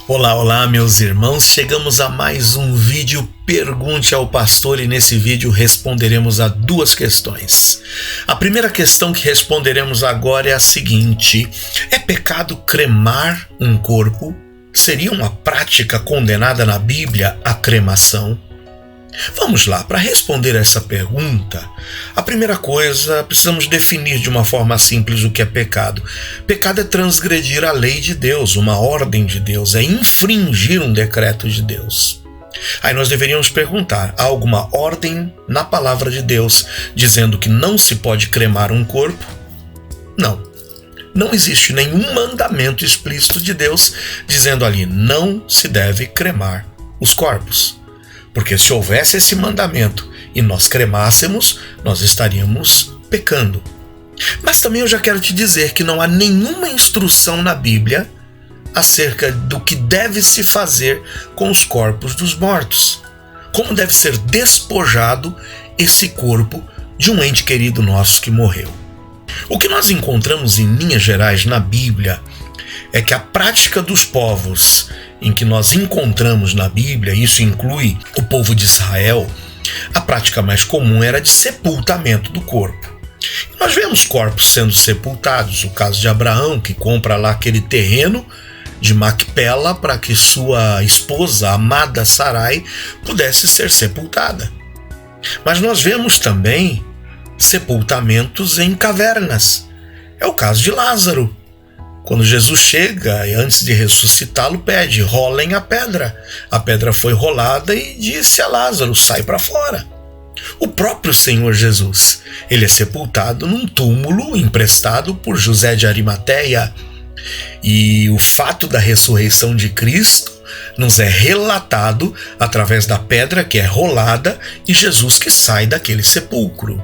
Olá, olá, meus irmãos. Chegamos a mais um vídeo Pergunte ao Pastor e nesse vídeo responderemos a duas questões. A primeira questão que responderemos agora é a seguinte: é pecado cremar um corpo? Seria uma prática condenada na Bíblia a cremação? Vamos lá, para responder essa pergunta, a primeira coisa, precisamos definir de uma forma simples o que é pecado. Pecado é transgredir a lei de Deus, uma ordem de Deus, é infringir um decreto de Deus. Aí nós deveríamos perguntar, há alguma ordem na palavra de Deus dizendo que não se pode cremar um corpo? Não. Não existe nenhum mandamento explícito de Deus dizendo ali, não se deve cremar os corpos. Porque se houvesse esse mandamento e nós cremássemos, nós estaríamos pecando. Mas também eu já quero te dizer que não há nenhuma instrução na Bíblia acerca do que deve se fazer com os corpos dos mortos. Como deve ser despojado esse corpo de um ente querido nosso que morreu. O que nós encontramos em linhas gerais na Bíblia é que a prática dos povos em que nós encontramos na Bíblia, isso inclui o povo de Israel, a prática mais comum era de sepultamento do corpo. E nós vemos corpos sendo sepultados, o caso de Abraão, que compra lá aquele terreno de Macpela para que sua esposa, amada Sarai, pudesse ser sepultada. Mas nós vemos também sepultamentos em cavernas. É o caso de Lázaro. Quando Jesus chega e antes de ressuscitá-lo pede, rolem a pedra. A pedra foi rolada e disse a Lázaro, sai para fora. O próprio Senhor Jesus, ele é sepultado num túmulo emprestado por José de Arimateia. E o fato da ressurreição de Cristo nos é relatado através da pedra que é rolada e Jesus que sai daquele sepulcro.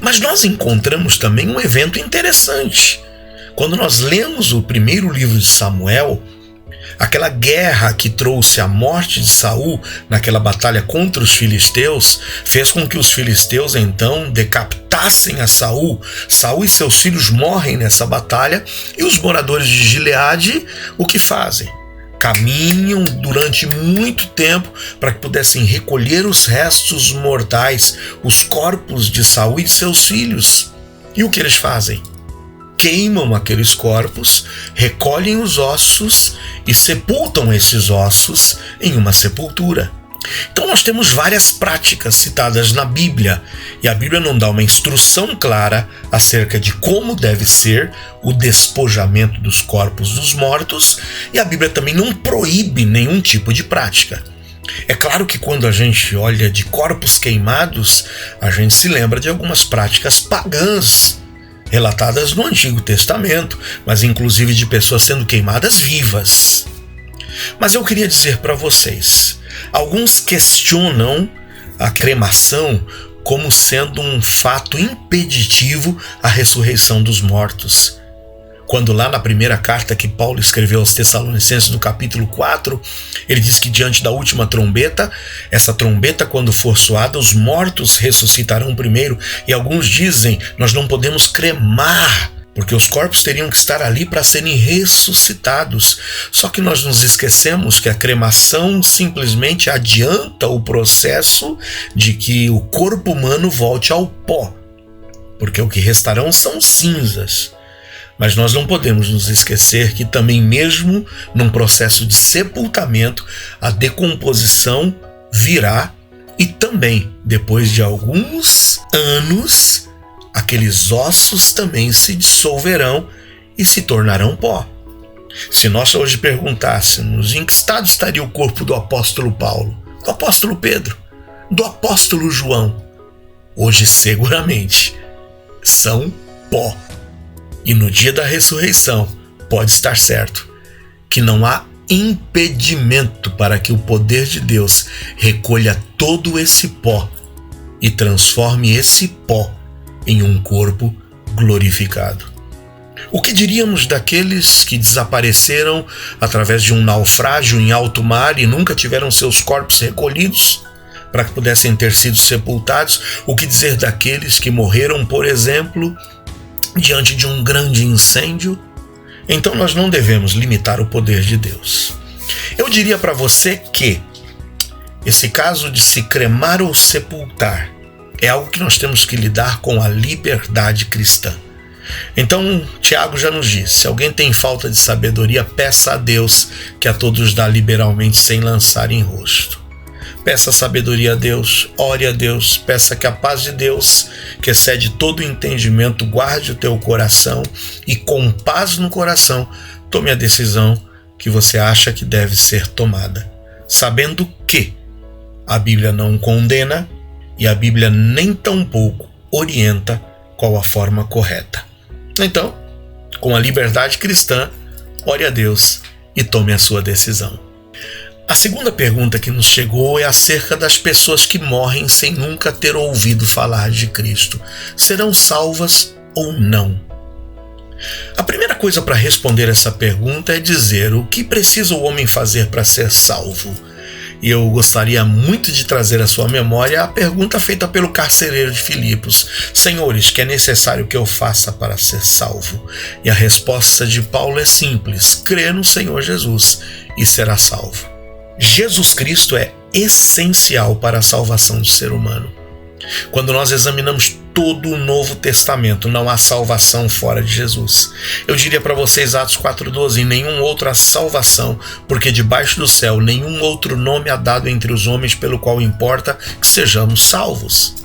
Mas nós encontramos também um evento interessante. Quando nós lemos o primeiro livro de Samuel, aquela guerra que trouxe a morte de Saul naquela batalha contra os filisteus, fez com que os filisteus então decapitassem a Saul. Saul e seus filhos morrem nessa batalha e os moradores de Gileade o que fazem? Caminham durante muito tempo para que pudessem recolher os restos mortais, os corpos de Saul e de seus filhos. E o que eles fazem? Queimam aqueles corpos, recolhem os ossos e sepultam esses ossos em uma sepultura. Então nós temos várias práticas citadas na Bíblia, e a Bíblia não dá uma instrução clara acerca de como deve ser o despojamento dos corpos dos mortos, e a Bíblia também não proíbe nenhum tipo de prática. É claro que quando a gente olha de corpos queimados, a gente se lembra de algumas práticas pagãs, relatadas no Antigo Testamento, mas inclusive de pessoas sendo queimadas vivas. Mas eu queria dizer para vocês, alguns questionam a cremação como sendo um fato impeditivo à ressurreição dos mortos. Quando lá na primeira carta que Paulo escreveu aos Tessalonicenses, no capítulo 4, ele diz que diante da última trombeta, essa trombeta quando for soada, os mortos ressuscitarão primeiro. E alguns dizem, nós não podemos cremar, porque os corpos teriam que estar ali para serem ressuscitados. Só que nós nos esquecemos que a cremação simplesmente adianta o processo de que o corpo humano volte ao pó, porque o que restarão são cinzas. Mas nós não podemos nos esquecer que também mesmo num processo de sepultamento, a decomposição virá e também, depois de alguns anos, aqueles ossos também se dissolverão e se tornarão pó. Se nós hoje perguntássemos em que estado estaria o corpo do apóstolo Paulo, do apóstolo Pedro, do apóstolo João, hoje seguramente são pó. E no dia da ressurreição, pode estar certo que não há impedimento para que o poder de Deus recolha todo esse pó e transforme esse pó em um corpo glorificado. O que diríamos daqueles que desapareceram através de um naufrágio em alto mar e nunca tiveram seus corpos recolhidos para que pudessem ter sido sepultados? O que dizer daqueles que morreram, por exemplo, diante de um grande incêndio? Então nós não devemos limitar o poder de Deus. Eu diria para você que esse caso de se cremar ou sepultar é algo que nós temos que lidar com a liberdade cristã. Então, Tiago já nos diz: se alguém tem falta de sabedoria, peça a Deus, que a todos dá liberalmente sem lançar em rosto. Peça sabedoria a Deus, ore a Deus, peça que a paz de Deus, que excede todo o entendimento, guarde o teu coração e com paz no coração, tome a decisão que você acha que deve ser tomada, sabendo que a Bíblia não condena e a Bíblia nem tampouco orienta qual a forma correta. Então, com a liberdade cristã, ore a Deus e tome a sua decisão. A segunda pergunta que nos chegou é acerca das pessoas que morrem sem nunca ter ouvido falar de Cristo. Serão salvas ou não? A primeira coisa para responder essa pergunta é dizer o que precisa o homem fazer para ser salvo. E eu gostaria muito de trazer à sua memória a pergunta feita pelo carcereiro de Filipos: Senhores, que é necessário que eu faça para ser salvo? E a resposta de Paulo é simples: crê no Senhor Jesus e será salvo. Jesus Cristo é essencial para a salvação do ser humano. Quando nós examinamos todo o Novo Testamento, não há salvação fora de Jesus. Eu diria para vocês, Atos 4,12, em nenhum outro há salvação, porque debaixo do céu nenhum outro nome há dado entre os homens pelo qual importa que sejamos salvos.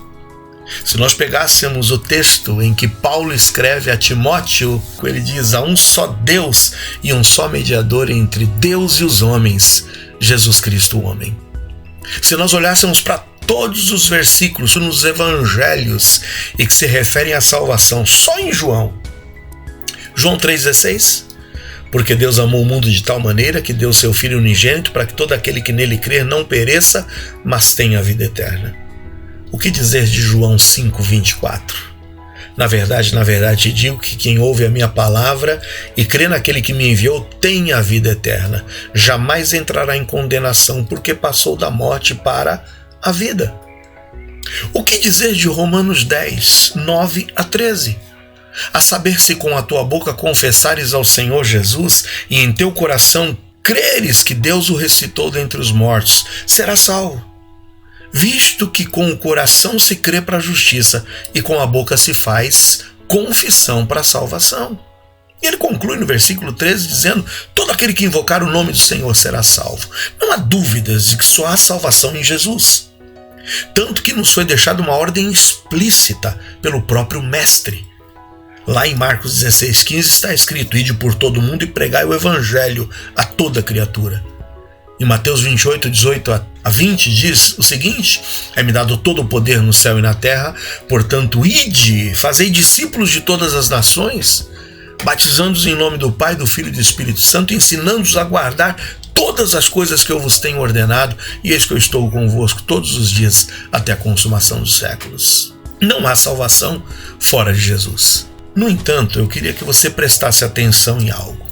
Se nós pegássemos o texto em que Paulo escreve a Timóteo, ele diz: há um só Deus e um só mediador entre Deus e os homens, Jesus Cristo o homem. Se nós olhássemos para todos os versículos nos evangelhos e que se referem à salvação, só em João 3,16, porque Deus amou o mundo de tal maneira que deu seu Filho unigênito para que todo aquele que nele crer não pereça, mas tenha a vida eterna. O que dizer de João 5,24? Na verdade, te digo que quem ouve a minha palavra e crê naquele que me enviou tem a vida eterna. Jamais entrará em condenação, porque passou da morte para a vida. O que dizer de Romanos 10, 9 a 13? A saber, se com a tua boca confessares ao Senhor Jesus e em teu coração creres que Deus o ressuscitou dentre os mortos, serás salvo. Visto que com o coração se crê para a justiça e com a boca se faz confissão para a salvação. E ele conclui no versículo 13 dizendo: todo aquele que invocar o nome do Senhor será salvo. Não há dúvidas de que só há salvação em Jesus. Tanto que nos foi deixada uma ordem explícita pelo próprio Mestre. Lá em Marcos 16,15 está escrito: ide por todo o mundo e pregai o evangelho a toda criatura. Em Mateus 28, 18 a 20 diz o seguinte: é-me dado todo o poder no céu e na terra, portanto ide, fazei discípulos de todas as nações, batizando-os em nome do Pai, do Filho e do Espírito Santo, ensinando-os a guardar todas as coisas que eu vos tenho ordenado, e eis que eu estou convosco todos os dias até a consumação dos séculos. Não há salvação fora de Jesus. No entanto, eu queria que você prestasse atenção em algo.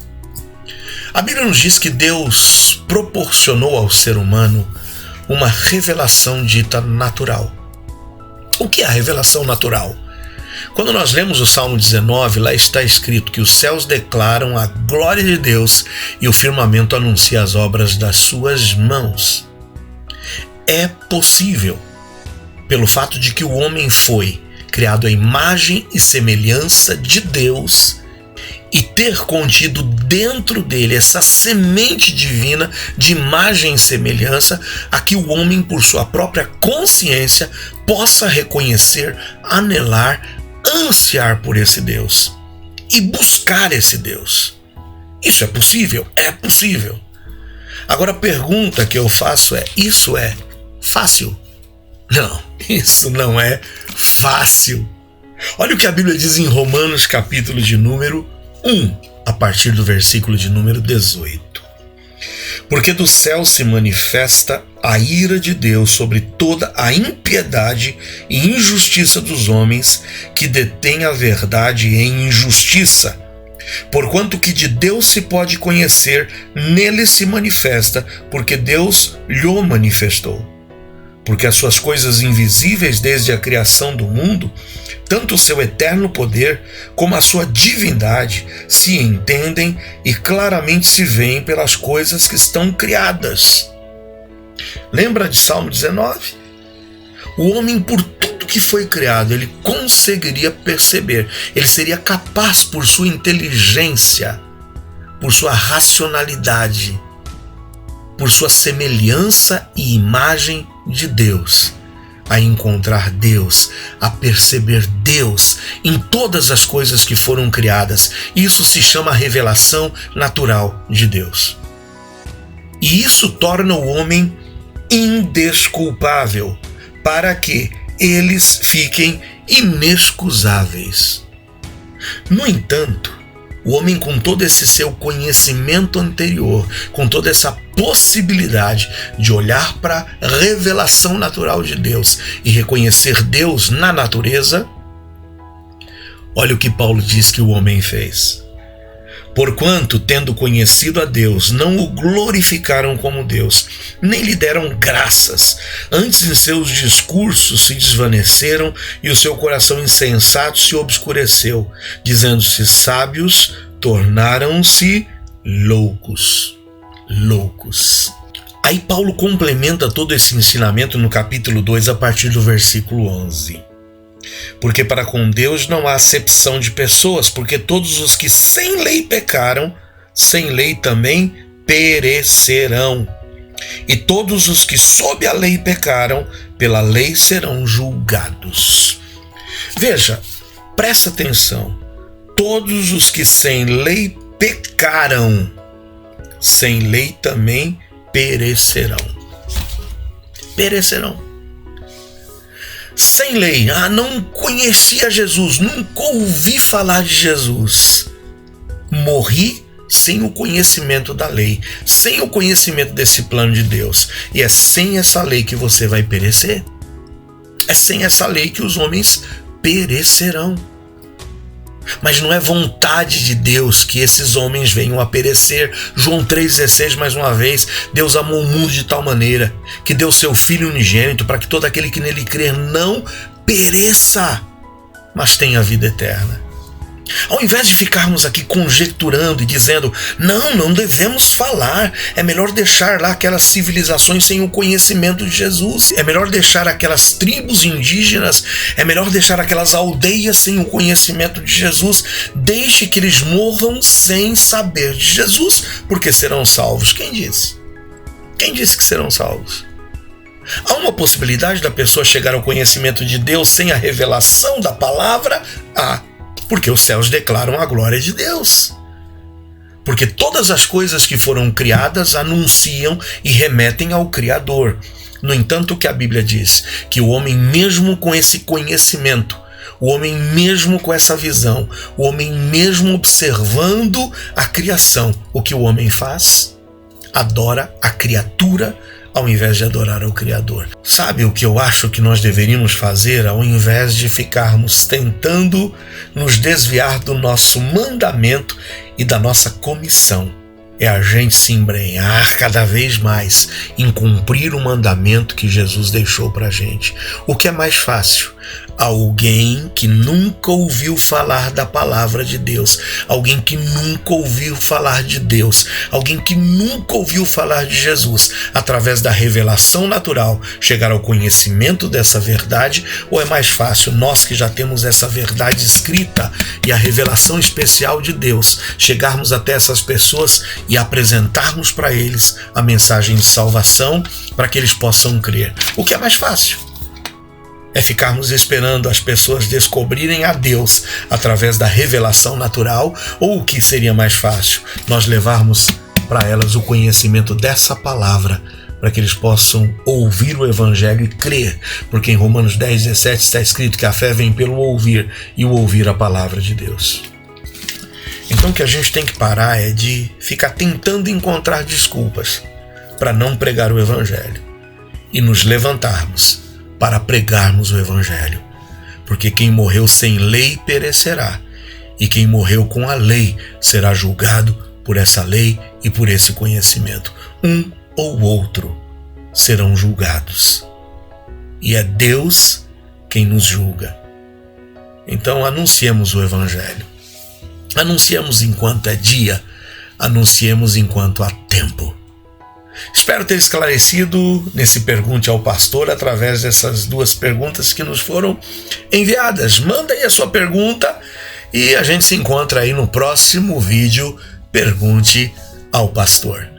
A Bíblia nos diz que Deus proporcionou ao ser humano uma revelação dita natural. O que é a revelação natural? Quando nós lemos o Salmo 19, lá está escrito que os céus declaram a glória de Deus e o firmamento anuncia as obras das suas mãos. É possível, pelo fato de que o homem foi criado à imagem e semelhança de Deus, e ter contido dentro dele essa semente divina de imagem e semelhança, a que o homem, por sua própria consciência, possa reconhecer, anelar, ansiar por esse Deus e buscar esse Deus. Isso é possível? É possível. Agora a pergunta que eu faço é: isso é fácil? Não, isso não é fácil. Olha o que a Bíblia diz em Romanos, capítulo de número 1, a partir do versículo de número 18. Porque do céu se manifesta a ira de Deus sobre toda a impiedade e injustiça dos homens que detêm a verdade em injustiça. Porquanto que de Deus se pode conhecer, nele se manifesta, porque Deus lhe manifestou. porque as suas coisas invisíveis desde a criação do mundo, tanto o seu eterno poder como a sua divindade, se entendem e claramente se veem pelas coisas que estão criadas. Lembra de Salmo 19? O homem, por tudo que foi criado, ele conseguiria perceber, ele seria capaz, por sua inteligência, por sua racionalidade, por sua semelhança e imagem de Deus, a encontrar Deus, a perceber Deus em todas as coisas que foram criadas. Isso se chama revelação natural de Deus. E isso torna o homem indesculpável, para que eles fiquem inexcusáveis. No entanto, o homem, com todo esse seu conhecimento anterior, com toda essa possibilidade de olhar para a revelação natural de Deus e reconhecer Deus na natureza, olha o que Paulo diz que o homem fez. Porquanto, tendo conhecido a Deus, não o glorificaram como Deus, nem lhe deram graças. Antes, em seus discursos se desvaneceram e o seu coração insensato se obscureceu. Dizendo-se sábios, tornaram-se loucos. Aí Paulo complementa todo esse ensinamento no capítulo 2, a partir do versículo 11. Porque para com Deus não há acepção de pessoas, porque todos os que sem lei pecaram, sem lei também perecerão. E todos os que sob a lei pecaram, pela lei serão julgados. Veja, presta atenção. Todos os que sem lei pecaram, sem lei também perecerão. Perecerão. Sem lei, não conhecia Jesus, nunca ouvi falar de Jesus. Morri sem o conhecimento da lei, sem o conhecimento desse plano de Deus. E é sem essa lei que você vai perecer. É sem essa lei que os homens perecerão. Mas não é vontade de Deus que esses homens venham a perecer. João 3,16, mais uma vez, Deus amou o mundo de tal maneira que deu seu Filho unigênito para que todo aquele que nele crer não pereça, mas tenha vida eterna. Ao invés de ficarmos aqui conjecturando e dizendo, não devemos falar, é melhor deixar lá aquelas civilizações sem o conhecimento de Jesus, é melhor deixar aquelas tribos indígenas, é melhor deixar aquelas aldeias sem o conhecimento de Jesus, deixe que eles morram sem saber de Jesus, porque serão salvos. Quem disse? Quem disse que serão salvos? Há uma possibilidade da pessoa chegar ao conhecimento de Deus sem a revelação da palavra? Porque os céus declaram a glória de Deus. Porque todas as coisas que foram criadas anunciam e remetem ao Criador. No entanto, o que a Bíblia diz? Que o homem, mesmo com esse conhecimento, o homem mesmo com essa visão, o homem mesmo observando a criação, o que o homem faz? Adora a criatura ao invés de adorar ao Criador. Sabe o que eu acho que nós deveríamos fazer ao invés de ficarmos tentando nos desviar do nosso mandamento e da nossa comissão? É a gente se embrenhar cada vez mais em cumprir o mandamento que Jesus deixou para a gente. O que é mais fácil? Alguém que nunca ouviu falar da palavra de Deus, alguém que nunca ouviu falar de Deus, alguém que nunca ouviu falar de Jesus, através da revelação natural, chegar ao conhecimento dessa verdade? Ou é mais fácil nós que já temos essa verdade escrita e a revelação especial de Deus, chegarmos até essas pessoas e apresentarmos para eles a mensagem de salvação para que eles possam crer? O que é mais fácil? É ficarmos esperando as pessoas descobrirem a Deus através da revelação natural, ou o que seria mais fácil? Nós levarmos para elas o conhecimento dessa palavra, para que eles possam ouvir o Evangelho e crer, porque em Romanos 10,17 está escrito que a fé vem pelo ouvir, e o ouvir a palavra de Deus. Então o que a gente tem que parar é de ficar tentando encontrar desculpas para não pregar o Evangelho e nos levantarmos para pregarmos o Evangelho, porque quem morreu sem lei perecerá, e quem morreu com a lei será julgado por essa lei e por esse conhecimento. Um ou outro serão julgados. e é Deus quem nos julga. Então anunciemos o Evangelho. Anunciemos enquanto é dia, anunciemos enquanto há tempo. Espero ter esclarecido nesse Pergunte ao Pastor através dessas duas perguntas que nos foram enviadas. Manda aí a sua pergunta e a gente se encontra aí no próximo vídeo Pergunte ao Pastor.